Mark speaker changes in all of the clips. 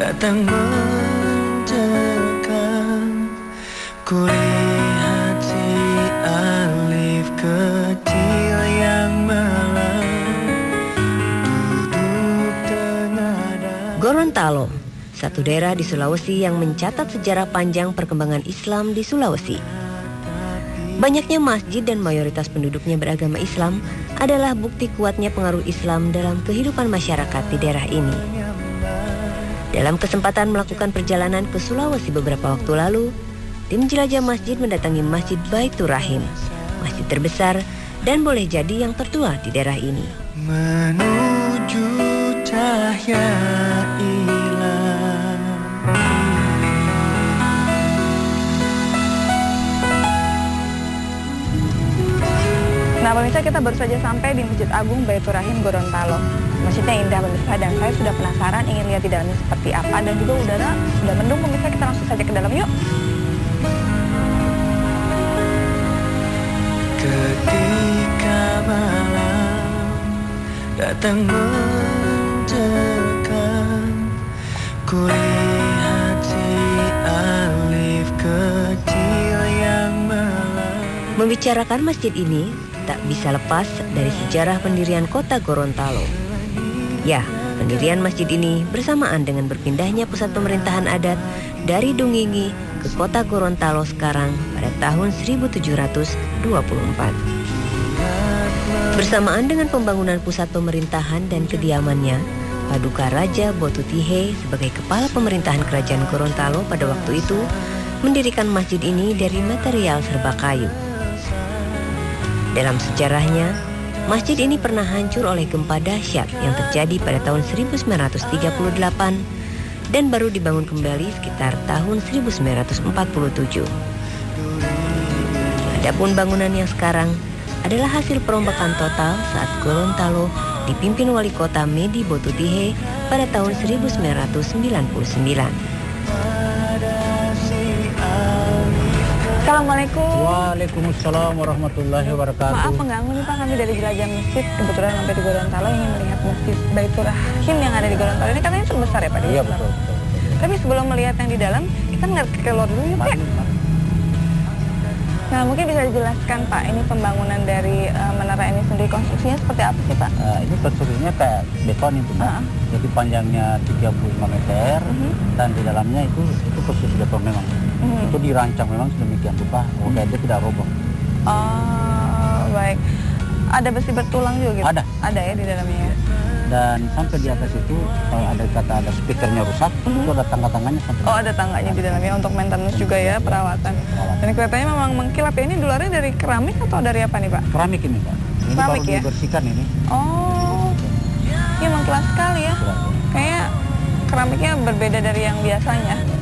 Speaker 1: datang mencekam. Kulihat si Alif kecil yang malang duduk tenada.
Speaker 2: Gorontalo, satu daerah di Sulawesi yang mencatat sejarah panjang perkembangan Islam di Sulawesi. Banyaknya masjid dan mayoritas penduduknya beragama Islam adalah bukti kuatnya pengaruh Islam dalam kehidupan masyarakat di daerah ini. Dalam kesempatan melakukan perjalanan ke Sulawesi beberapa waktu lalu, tim jelajah masjid mendatangi Masjid Baitur Rahim, masjid terbesar dan boleh jadi yang tertua di daerah ini.
Speaker 1: Menuju cahaya ilah.
Speaker 3: Nah pemirsa, kita baru saja sampai di Masjid Agung Baitur Rahim Gorontalo. Masjidnya indah pemirsa, dan saya sudah penasaran ingin lihat di dalamnya seperti apa, dan juga udara sudah mendung pemirsa. Kita langsung saja ke dalam yuk.
Speaker 1: Ketika malam datang mencekam, kulihat si Alif kecil yang malang.
Speaker 2: Membicarakan masjid ini tak bisa lepas dari sejarah pendirian kota Gorontalo. Ya, pendirian masjid ini bersamaan dengan berpindahnya pusat pemerintahan adat dari Dungingi ke kota Gorontalo sekarang pada tahun 1724. Bersamaan dengan pembangunan pusat pemerintahan dan kediamannya, Paduka Raja Botutihe sebagai kepala pemerintahan kerajaan Gorontalo pada waktu itu mendirikan masjid ini dari material serba kayu. Dalam sejarahnya, masjid ini pernah hancur oleh gempa dahsyat yang terjadi pada tahun 1938 dan baru dibangun kembali sekitar tahun 1947. Adapun bangunan yang sekarang adalah hasil perombakan total saat Gorontalo dipimpin wali kota Medi Botutihe pada tahun 1999.
Speaker 3: Assalamualaikum.
Speaker 4: Waalaikumsalam warahmatullahi wabarakatuh.
Speaker 3: Maaf mengganggu nih Pak, kami dari jelajah masjid kebetulan sampai di Gorontalo ingin melihat Masjid Baitur Rahim yang ada di Gorontalo. Ini katanya terbesar ya Pak?
Speaker 4: Iya betul.
Speaker 3: Tapi sebelum melihat yang di dalam, kita ngeliat ke luar dulu ya Pak. Nah mungkin bisa dijelaskan Pak, ini pembangunan dari menara ini sendiri, konstruksinya seperti apa sih Pak?
Speaker 4: Ini konstruksinya kayak beton itu Mbak. Jadi panjangnya 35 meter dan di dalamnya itu konstruksi beton memang. Itu dirancang memang sedemikian rupa agar dia tidak roboh.
Speaker 3: Oh baik. Ada besi bertulang juga gitu? Ada ya di dalamnya ya?
Speaker 4: Dan sampai di atas itu kalau ada speakernya rusak, itu ada tangga-tangganya sampai.
Speaker 3: Oh ada tangganya di dalamnya untuk maintenance juga ya, perawatan. Dan kelihatannya memang mengkilap ya. Ini luarnya dari keramik atau dari apa nih Pak?
Speaker 4: Keramik ini Pak. Ini
Speaker 3: keramik
Speaker 4: baru
Speaker 3: ya?
Speaker 4: dibersihkan ini.
Speaker 3: Oh, ya mengkilap sekali ya. Kayak keramiknya berbeda dari yang biasanya.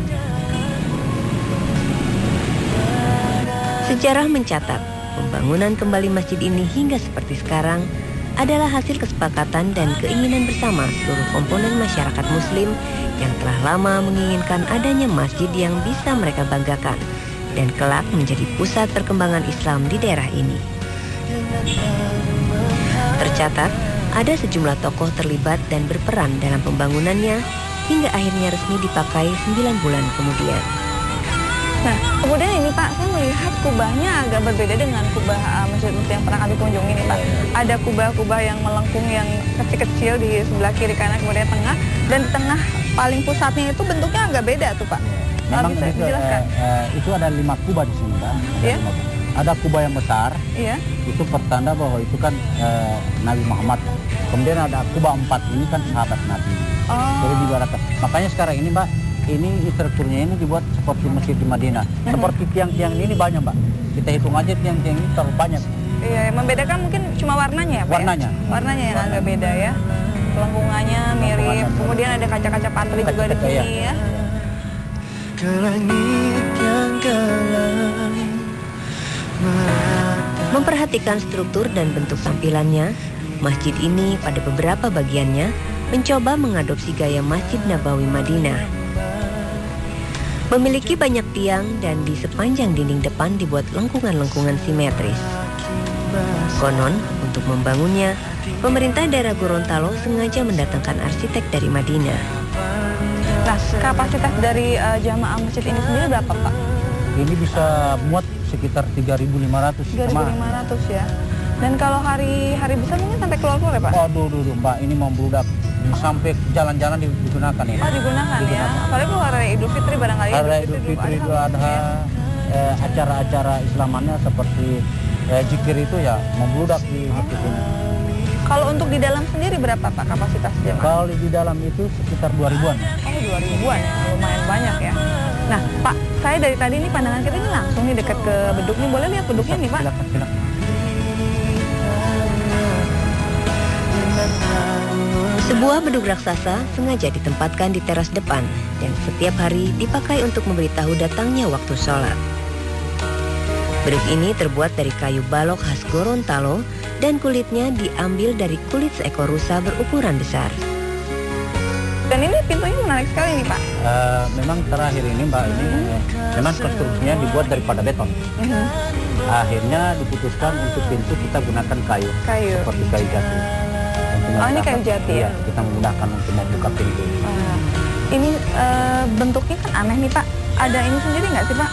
Speaker 2: Sejarah mencatat, pembangunan kembali masjid ini hingga seperti sekarang adalah hasil kesepakatan dan keinginan bersama seluruh komponen masyarakat Muslim yang telah lama menginginkan adanya masjid yang bisa mereka banggakan dan kelak menjadi pusat perkembangan Islam di daerah ini. Tercatat, ada sejumlah tokoh terlibat dan berperan dalam pembangunannya hingga akhirnya resmi dipakai 9 bulan kemudian.
Speaker 3: Nah, kemudian ini Pak, saya melihat kubahnya agak berbeda dengan kubah masjid-masjid yang pernah kami kunjungi nih Pak. Ada kubah-kubah yang melengkung yang kecil-kecil di sebelah kiri kanan kemudian tengah, dan di tengah paling pusatnya itu bentuknya agak beda tuh Pak.
Speaker 4: Memang
Speaker 3: bisa dijelaskan?
Speaker 4: Itu ada 5 kubah di sini Mbak.
Speaker 3: Iya?
Speaker 4: Ada kubah yang besar,
Speaker 3: Iya.
Speaker 4: itu pertanda bahwa itu kan Nabi Muhammad. Kemudian ada kubah 4, ini kan sahabat Nabi. Jadi diibaratkan. Makanya sekarang ini Mbak, ini strukturnya ini dibuat seperti masjid di Madinah. Seperti tiang-tiang ini banyak Mbak. Kita hitung aja tiang-tiang ini terlalu banyak.
Speaker 3: Iya, yang membedakan mungkin cuma warnanya ya Pak?
Speaker 4: Warnanya.
Speaker 3: Warnanya yang agak beda ya. Lengkungannya mirip. Kemudian ada kaca-kaca patri juga di sini ya.
Speaker 1: Ke langit yang gelap.
Speaker 2: Memperhatikan struktur dan bentuk tampilannya, masjid ini pada beberapa bagiannya mencoba mengadopsi gaya Masjid Nabawi Madinah. Memiliki banyak tiang dan di sepanjang dinding depan dibuat lengkungan-lengkungan simetris. Konon, untuk membangunnya, pemerintah daerah Gorontalo sengaja mendatangkan arsitek dari Madinah.
Speaker 3: Nah, kapasitas dari jamaah masjid ini sendiri berapa Pak?
Speaker 4: Ini bisa muat sekitar 3.500.
Speaker 3: 3.500 ya. Dan kalau hari besar mungkin sampai keluar-keluar ya Pak?
Speaker 4: Waduh, Mbak, ini membludak sampai jalan-jalan digunakan ini.
Speaker 3: Oh, digunakan ya. Apalagi kalau hari Idul Fitri barangkali.
Speaker 4: Hari Idul Fitri, Idul Adha, acara-acara Islamannya seperti zikir itu ya membludak di masjid ini.
Speaker 3: Kalau untuk di dalam sendiri berapa Pak kapasitas jamaah?
Speaker 4: Kalau di dalam itu sekitar 2.000-an.
Speaker 3: Oh, 2.000-an ya, lumayan banyak ya. Nah Pak, saya dari tadi ini pandangan kita ini langsung nih dekat ke beduk nih. Boleh lihat beduknya nih Pak?
Speaker 4: Silakan.
Speaker 2: Sebuah beduk raksasa sengaja ditempatkan di teras depan dan setiap hari dipakai untuk memberitahu datangnya waktu sholat. Beduk ini terbuat dari kayu balok khas Gorontalo dan kulitnya diambil dari kulit seekor rusa berukuran besar.
Speaker 3: Dan ini pintunya menarik sekali nih Pak.
Speaker 4: Memang terakhir ini Mbak, ini memang konstruksinya dibuat daripada beton. Akhirnya diputuskan untuk pintu kita gunakan kayu. Seperti kayu jati.
Speaker 3: Oh, ini kayu jati ya?
Speaker 4: Iya, kita menggunakan untuk membuka pintu.
Speaker 3: Ini bentuknya kan aneh nih Pak. Ada ini sendiri nggak sih Pak?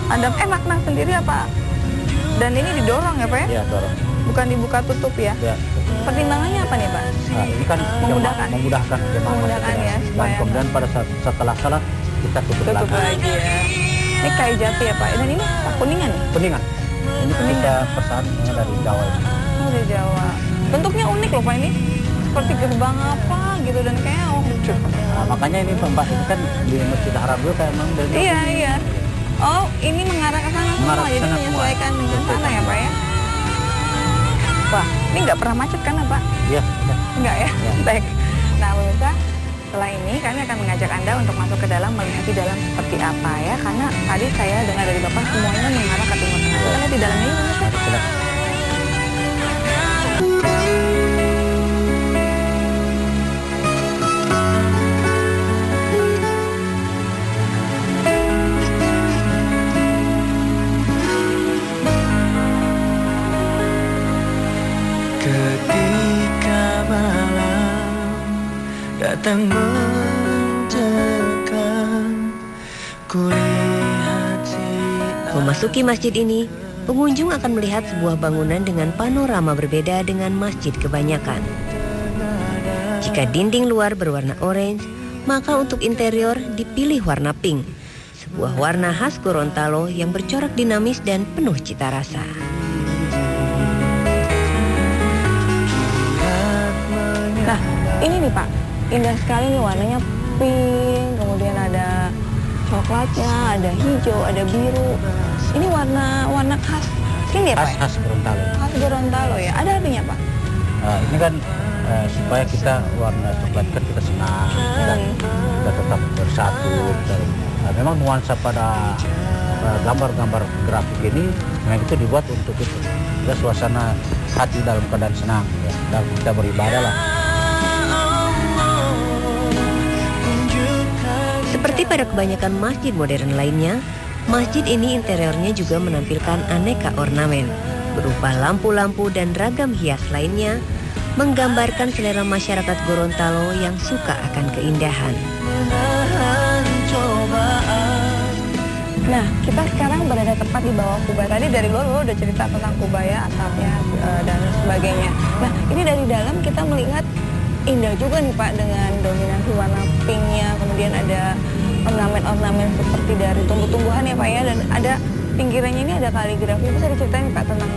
Speaker 3: Ada makna sendiri apa? Dan ini didorong ya Pak ya?
Speaker 4: Iya, dorong.
Speaker 3: Bukan dibuka tutup ya?
Speaker 4: Iya.
Speaker 3: Pertimbangannya apa nih Pak?
Speaker 4: Nah, ini kan
Speaker 3: memudahkan
Speaker 4: jemaah.
Speaker 3: Memudahkan ya,
Speaker 4: Dan
Speaker 3: supaya
Speaker 4: kemudian pada setelah salat kita tutup
Speaker 3: lagi ya. Ini kayu jati ya Pak. Dan ini kuningan nih?
Speaker 4: Kuningan. Ini kita pesan dari Jawa ini.
Speaker 3: Oh, dari Jawa. Bentuknya unik loh Pak ini. Seperti gerbang apa gitu dan kayak lucu.
Speaker 4: Nah, makanya ini Mbak, ini kan di Masjid Haram juga kayak memang dari
Speaker 3: Iya. Oh, ini mengarah ke sana semua. Jadi
Speaker 4: sana
Speaker 3: menyesuaikan dengan sana ya Pak ya. Wah, ini nggak pernah macet kan Pak?
Speaker 4: Iya.
Speaker 3: Enggak ya? Baik. Nah, pemirsa, setelah ini kami akan mengajak Anda untuk masuk ke dalam, melihat di dalam seperti apa ya. Karena tadi saya dengar dari Bapak semuanya mengarah ke Timur Tengah. Kita lihat di dalamnya yuk, pemirsa.
Speaker 1: Ketika malam datang mencekam, kulihat si
Speaker 2: Memasuki masjid ini, pengunjung akan melihat sebuah bangunan dengan panorama berbeda dengan masjid kebanyakan. Jika dinding luar berwarna orange, maka untuk interior dipilih warna pink, sebuah warna khas Gorontalo yang bercorak dinamis dan penuh cita rasa.
Speaker 3: Nah, ini nih Pak, indah sekali nih warnanya pink, kemudian ada coklatnya, ada hijau, ada biru. Ini warna khas sini ya Pak?
Speaker 4: Khas Gorontalo.
Speaker 3: Khas Gorontalo ya. Ada artinya Pak?
Speaker 4: Ini kan supaya kita warna coklat kan kita senang, dan kita tetap bersatu. Dan, memang nuansa pada gambar-gambar grafik ini memang itu dibuat untuk itu. Ya, suasana hati dalam keadaan senang, ya, dan kita beribadah lah.
Speaker 2: Seperti pada kebanyakan masjid modern lainnya, masjid ini interiornya juga menampilkan aneka ornamen berupa lampu-lampu dan ragam hias lainnya, menggambarkan selera masyarakat Gorontalo yang suka akan keindahan.
Speaker 3: Nah, kita sekarang berada tepat di bawah kubah. Tadi dari luar udah cerita tentang kubah ya, atapnya dan sebagainya. Nah, ini dari dalam kita melihat indah juga nih Pak, dengan dominasi warna pinknya, kemudian ada ornamen-ornamen seperti dari tumbuh-tumbuhan ya Pak ya, dan ada pinggirannya ini ada kaligrafi. Bisa diceritain Pak tentang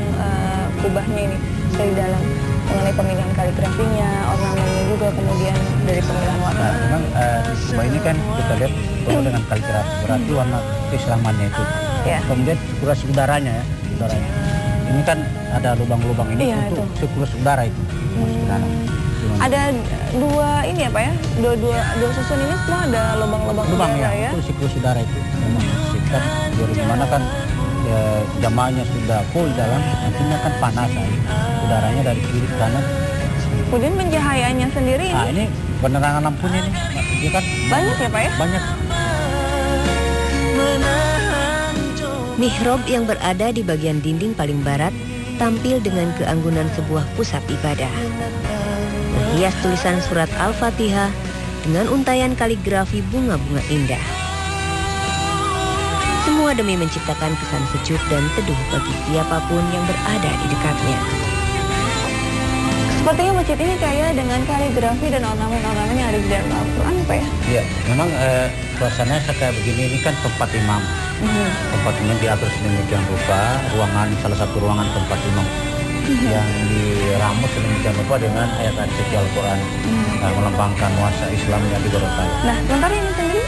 Speaker 3: kubahnya ini dari dalam, mengenai pemilihan kaligrafinya, ornamennya juga, kemudian dari pemilihan warna.
Speaker 4: Nah, memang di kubah ini kan kita lihat penuh dengan kaligrafi, berarti warna keislamannya itu.
Speaker 2: Ya.
Speaker 4: Kemudian sirkulasi udaranya ya, udaranya. Ini kan ada lubang-lubang ini untuk sirkulasi udara itu.
Speaker 3: Ada dua ini ya Pak ya, dua susun ini semua ada lubang-lubang udara ya.
Speaker 4: Itu siklus udara itu. Memang sikat di mana kan jamaahnya sudah full dalam, nantinya kan panas udaranya dari kiri ke kanan.
Speaker 3: Kemudian pencahayaannya sendiri ini.
Speaker 4: Nah, ini penerangan lampunya nih. Ini kan
Speaker 3: banyak ya Pak ya?
Speaker 4: Banyak.
Speaker 2: Mihrab yang berada di bagian dinding paling barat tampil dengan keanggunan sebuah pusat ibadah. Berhias tulisan surat Al-Fatihah dengan untayan kaligrafi bunga-bunga indah. Semua demi menciptakan kesan sejuk dan teduh bagi siapapun yang berada di dekatnya.
Speaker 3: Sepertinya masjid ini kaya dengan kaligrafi dan ornamen-ornamen yang ada di dalam Al-Quran, Pak ya?
Speaker 4: Iya, memang suasananya kayak begini, ini kan tempat imam. Tempat imam diatur sedemikian rupa, salah satu ruangan tempat imam yang diramus sedemikian rupa dengan ayat-ayat suci Al-Quran, melambangkan nuansa Islam yang di Gorontalo.
Speaker 3: Nah, sementara ini sendiri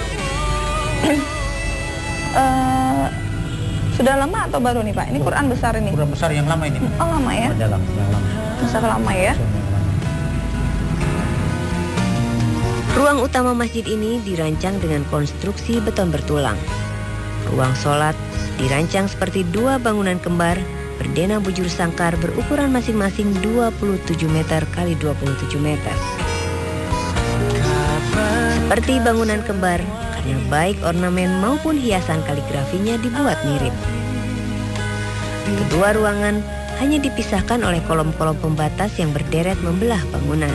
Speaker 3: sudah lama atau baru nih Pak? Ini Quran besar ini?
Speaker 4: Quran besar yang lama ini.
Speaker 3: Oh, lama ya?
Speaker 4: Yang lama.
Speaker 3: Besar lama ya?
Speaker 2: Ruang utama masjid ini dirancang dengan konstruksi beton bertulang. Ruang sholat dirancang seperti dua bangunan kembar berdena bujur sangkar berukuran masing-masing 27 meter kali 27 meter. Seperti bangunan kembar, karena baik ornamen maupun hiasan kaligrafinya dibuat mirip. Kedua ruangan hanya dipisahkan oleh kolom-kolom pembatas yang berderet membelah bangunan.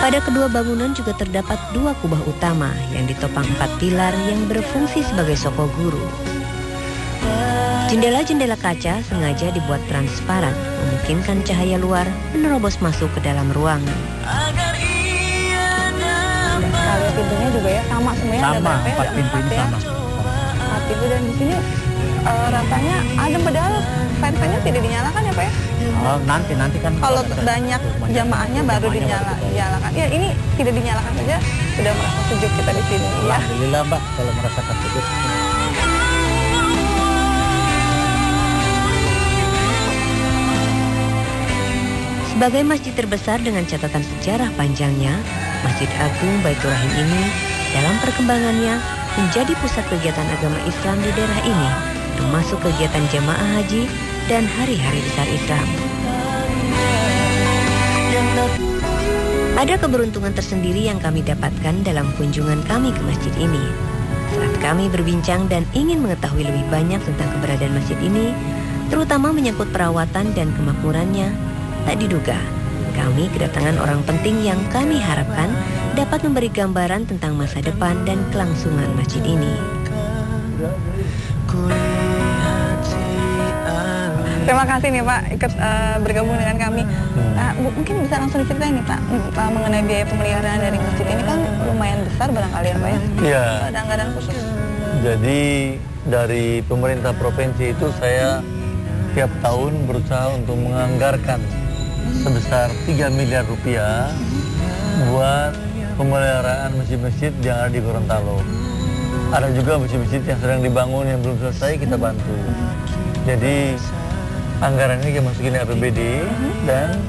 Speaker 2: Pada kedua bangunan juga terdapat dua kubah utama yang ditopang 4 pilar yang berfungsi sebagai soko guru. Jendela-jendela kaca sengaja dibuat transparan, memungkinkan cahaya luar menerobos masuk ke dalam ruangan.
Speaker 3: Kalau pintunya juga ya sama semuanya, ada
Speaker 4: Sama,
Speaker 3: berapa ya?
Speaker 4: 4 pintu ini
Speaker 3: ya?
Speaker 4: sama.
Speaker 3: 4 pintu, dan di sini rasanya adem, padahal fan-fannya tidak dinyalakan ya Pak ya?
Speaker 4: Oh, nanti kan
Speaker 3: Kalau banyak jamaahnya baru dinyalakan. Ya, ini tidak dinyalakan saja sudah merasa sejuk kita di sini ya.
Speaker 4: Alhamdulillah Mbak, kalau merasakan sejuk.
Speaker 2: Sebagai masjid terbesar dengan catatan sejarah panjangnya, Masjid Agung Baitur Rahim ini dalam perkembangannya menjadi pusat kegiatan agama Islam di daerah ini, termasuk kegiatan jamaah haji dan hari-hari besar Islam. Ada keberuntungan tersendiri yang kami dapatkan dalam kunjungan kami ke masjid ini. Saat kami berbincang dan ingin mengetahui lebih banyak tentang keberadaan masjid ini, terutama menyangkut perawatan dan kemakmurannya, tak diduga kami kedatangan orang penting yang kami harapkan dapat memberi gambaran tentang masa depan dan kelangsungan masjid ini.
Speaker 3: Terima kasih nih Pak ikut bergabung dengan kami. Mungkin bisa langsung diceritain nih Pak mengenai biaya pemeliharaan dari masjid ini, kan lumayan besar barangkali ya Pak ya?
Speaker 5: Iya.
Speaker 3: Ada anggaran khusus?
Speaker 5: Jadi dari pemerintah provinsi itu saya tiap tahun berusaha untuk menganggarkan sebesar 3 miliar rupiah buat pemeliharaan masjid-masjid yang ada di Gorontalo. Ada juga masjid-masjid yang sedang dibangun yang belum selesai, kita bantu. Jadi anggaran ini kita masukin di APBD dan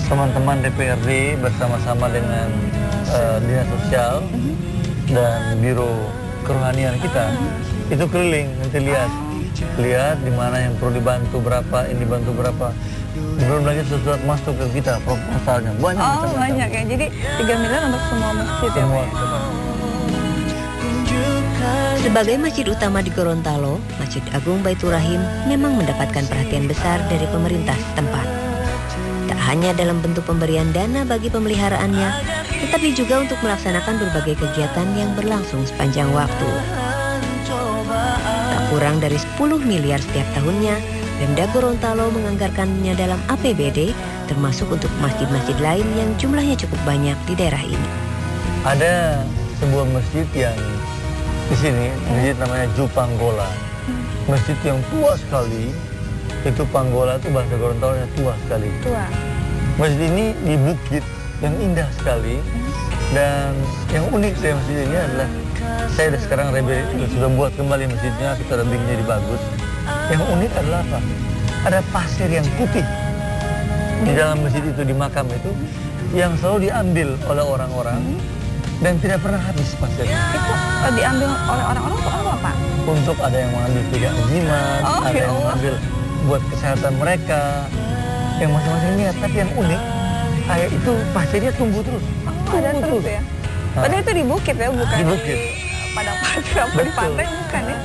Speaker 5: teman-teman DPRD bersama-sama dengan Dinas Sosial dan Biro Kerohanian kita itu keliling, nanti lihat di mana yang perlu dibantu berapa, ini dibantu berapa. Belum lagi sesuatu masuk ke kita proposalnya banyak.
Speaker 3: Oh banyak ya, jadi 3 miliar untuk semua masjid ya Pak ya?
Speaker 2: Sebagai masjid utama di Gorontalo, Masjid Agung Baitur Rahim memang mendapatkan perhatian besar dari pemerintah setempat. Tak hanya dalam bentuk pemberian dana bagi pemeliharaannya, tetapi juga untuk melaksanakan berbagai kegiatan yang berlangsung sepanjang waktu. Tak kurang dari 10 miliar setiap tahunnya, Pemda Gorontalo menganggarkannya dalam APBD, termasuk untuk masjid-masjid lain yang jumlahnya cukup banyak di daerah ini.
Speaker 5: Ada sebuah masjid yang di sini, masjid namanya Jupanggola. Masjid yang tua sekali. Itu Panggola itu bahasa Gorontalo tua sekali.
Speaker 3: Tua.
Speaker 5: Masjid ini di bukit yang indah sekali. Dan yang unik dari masjid ini adalah saya sekarang sudah buat kembali masjidnya, kita lebihnya di bagus. Yang unik adalah apa? Ada pasir yang putih di dalam masjid itu, di makam itu, yang selalu diambil oleh orang-orang dan tidak pernah habis pasirnya.
Speaker 3: Itu diambil oleh orang-orang untuk apa Pak?
Speaker 5: Untuk ada yang mengambil tidak jimat, ada yang mengambil buat kesehatan mereka, yang masing-masing niat. Tapi yang unik, kayak itu pasirnya tumbuh terus.
Speaker 3: Ada terus ya? Padahal itu di bukit ya, bukan
Speaker 5: Di bukit.
Speaker 3: Padang pasir apa di pantai, bukan ya?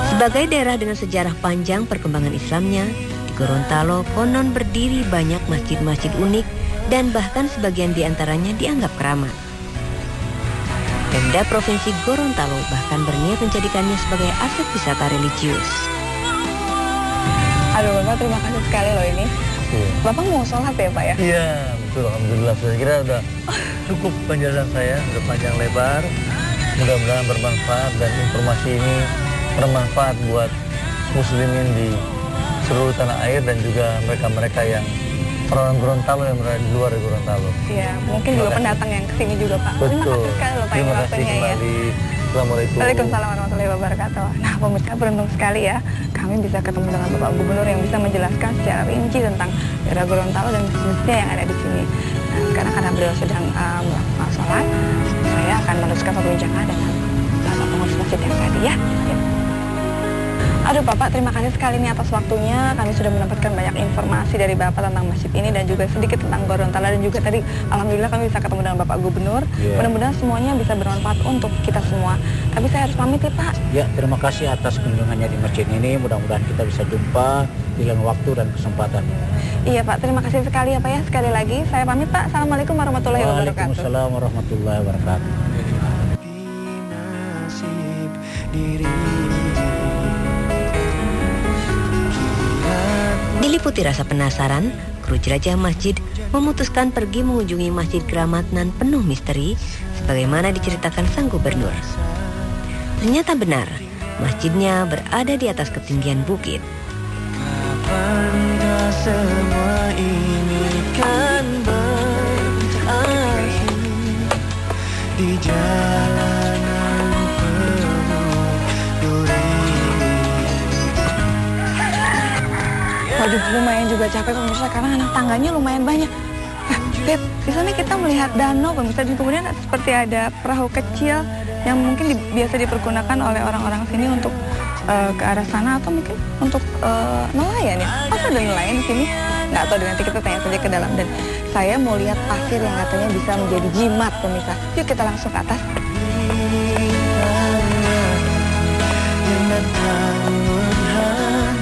Speaker 2: Sebagai daerah dengan sejarah panjang perkembangan Islamnya, di Gorontalo konon berdiri banyak masjid-masjid unik dan bahkan sebagian di antaranya dianggap keramat. Pemda Provinsi Gorontalo bahkan berniat menjadikannya sebagai aset wisata religius.
Speaker 3: Aduh Bapak, terima kasih sekali loh ini.
Speaker 5: Iya.
Speaker 3: Bapak mau sholat ya Pak ya?
Speaker 5: Iya, betul. Alhamdulillah. Saya kira udah cukup penjelasan saya, udah panjang lebar. Mudah-mudahan bermanfaat dan informasi ini bermanfaat buat muslimin di seluruh tanah air dan juga mereka-mereka yang orang Gorontalo yang berada di luar Gorontalo.
Speaker 3: Iya, mungkin juga pendatang yang kesini juga Pak.
Speaker 5: Betul.
Speaker 3: Terima kasih sekali loh Pak
Speaker 5: Terima kasih
Speaker 3: waktunya ya.
Speaker 5: kembali. Assalamualaikum.
Speaker 3: Waalaikumsalam warahmatullahi wabarakatuh. Nah pemirsa, beruntung sekali ya kami bisa ketemu dengan Bapak Gubernur yang bisa menjelaskan secara rinci tentang daerah Gorontalo dan masjid-masjidnya yang ada di sini. Nah sekarang karena beliau sedang melakukan sholat, saya akan meneruskan perbincangan dengan Bapak pengurus masjid yang tadi ya. Aduh Bapak, terima kasih sekali nih atas waktunya. Kami sudah mendapatkan banyak informasi dari Bapak tentang masjid ini dan juga sedikit tentang Gorontalo, dan juga tadi alhamdulillah kami bisa ketemu dengan Bapak Gubernur. Mudah-mudahan semuanya bisa bermanfaat untuk kita semua. Tapi saya harus pamit ya Pak.
Speaker 4: Ya, terima kasih atas kunjungannya di masjid ini. Mudah-mudahan kita bisa jumpa di lain waktu dan kesempatan.
Speaker 3: Iya Pak, terima kasih sekali ya Pak ya. Sekali lagi saya pamit Pak. Assalamualaikum warahmatullahi wabarakatuh.
Speaker 4: Waalaikumsalam warahmatullahi wabarakatuh.
Speaker 1: nasib diri.
Speaker 2: Diliputi rasa penasaran, kru jelajah masjid memutuskan pergi mengunjungi Masjid Keramat nan penuh misteri sebagaimana diceritakan sang gubernur. Ternyata benar, masjidnya berada di atas ketinggian bukit.
Speaker 1: Kapankah semua ini kan berakhir di jalanan penuh duri.
Speaker 3: Waduh, lumayan juga capek pemirsa karena anak tangganya lumayan banyak. Nah, lihat di sana kita melihat danau pemirsa, dan kemudian seperti ada perahu kecil yang mungkin biasa dipergunakan oleh orang-orang sini untuk ke arah sana atau mungkin untuk nelayan ya. Masa ada nelayan di sini? Nggak tahu, nanti kita tanya saja ke dalam. Dan saya mau lihat pasir yang katanya bisa menjadi jimat pemirsa. Yuk kita langsung ke atas.
Speaker 1: Yang datang menghadap.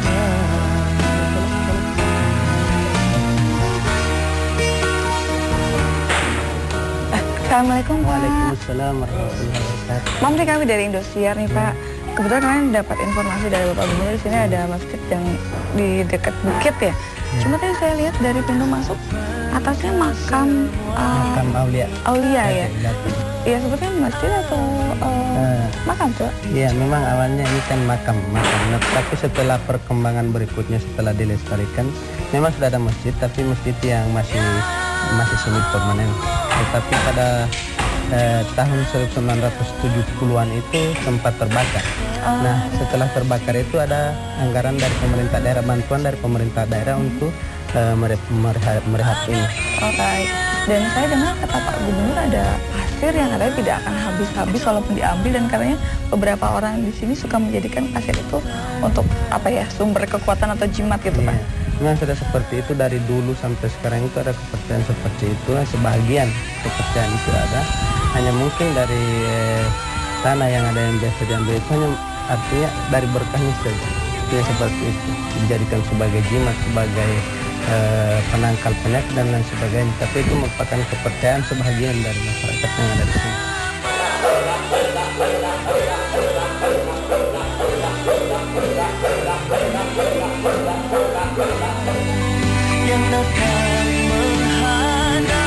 Speaker 3: Assalamualaikum Pak.
Speaker 4: Waalaikumsalam warahmatullahi wabarakatuh.
Speaker 3: Mam, kami dari Indosiar nih Pak. Kebetulan kalian dapat informasi dari Bapak Gubernur di sini ada masjid yang di dekat bukit ya. Cuma tadi saya lihat dari pintu masuk atasnya makam
Speaker 4: Makam
Speaker 3: Aulia ya. Iya, sebetulnya masjid atau makam tuh?
Speaker 6: Iya, memang awalnya ini kan makam. Nah, tapi setelah perkembangan berikutnya setelah dilestarikan, memang sudah ada masjid, tapi masjid yang masih semi permanen. Tetapi pada tahun 1970-an itu sempat terbakar. Nah, setelah terbakar itu ada anggaran dari pemerintah daerah, bantuan dari pemerintah daerah untuk merehab ini.
Speaker 3: Oh baik. Dan saya dengar kata Pak Gubernur ada pasir yang katanya tidak akan habis-habis walaupun diambil, dan katanya beberapa orang di sini suka menjadikan pasir itu untuk apa ya, sumber kekuatan atau jimat gitu Pak.
Speaker 6: Memang sudah seperti itu dari dulu sampai sekarang, itu ada kepercayaan seperti itu. Sebagian kepercayaan itu ada, hanya mungkin dari tanah yang ada yang biasa diambil itu hanya artinya dari berkahnya saja. Ya, seperti itu dijadikan sebagai jimat, sebagai penangkal penyakit dan lain sebagainya. Tapi itu merupakan kepercayaan sebagian dari masyarakat yang ada di sini.
Speaker 1: Yang datang menghadap.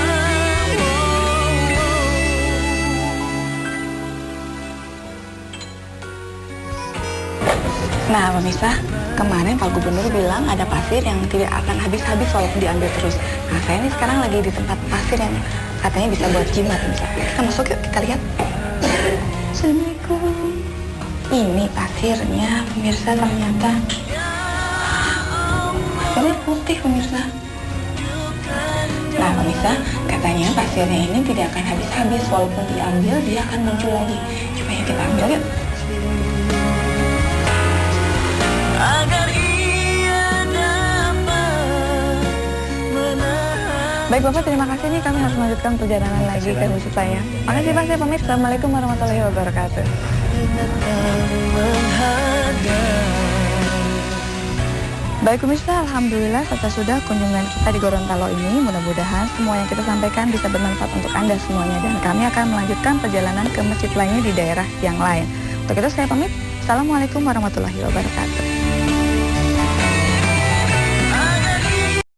Speaker 3: Nah pemirsa, kemarin Pak Gubernur bilang ada pasir yang tidak akan habis-habis walaupun diambil terus. Nah saya ini sekarang lagi di tempat pasir yang katanya bisa buat jimat pemirsa. Kita masuk yuk, kita lihat. Assalamualaikum. Ini pasirnya pemirsa, ternyata pasirnya putih pemirsa. Nah pemirsa, katanya pasirnya ini tidak akan habis-habis walaupun diambil dia akan muncul lagi. Coba ya kita ambil yuk.
Speaker 1: Agar ia dapat menahan.
Speaker 3: Baik Bapak, terima kasih nih, kami harus melanjutkan perjalanan lagi ke masjid saya. Makasih Pak, saya pamit. Assalamualaikum warahmatullahi wabarakatuh.
Speaker 1: Yang datang menghadap.
Speaker 3: Baik pemirsa, alhamdulillah selesai sudah kunjungan kita di Gorontalo ini. Mudah-mudahan semua yang kita sampaikan bisa bermanfaat untuk Anda semuanya, dan kami akan melanjutkan perjalanan ke masjid lainnya di daerah yang lain. Untuk itu saya pamit. Assalamualaikum warahmatullahi wabarakatuh.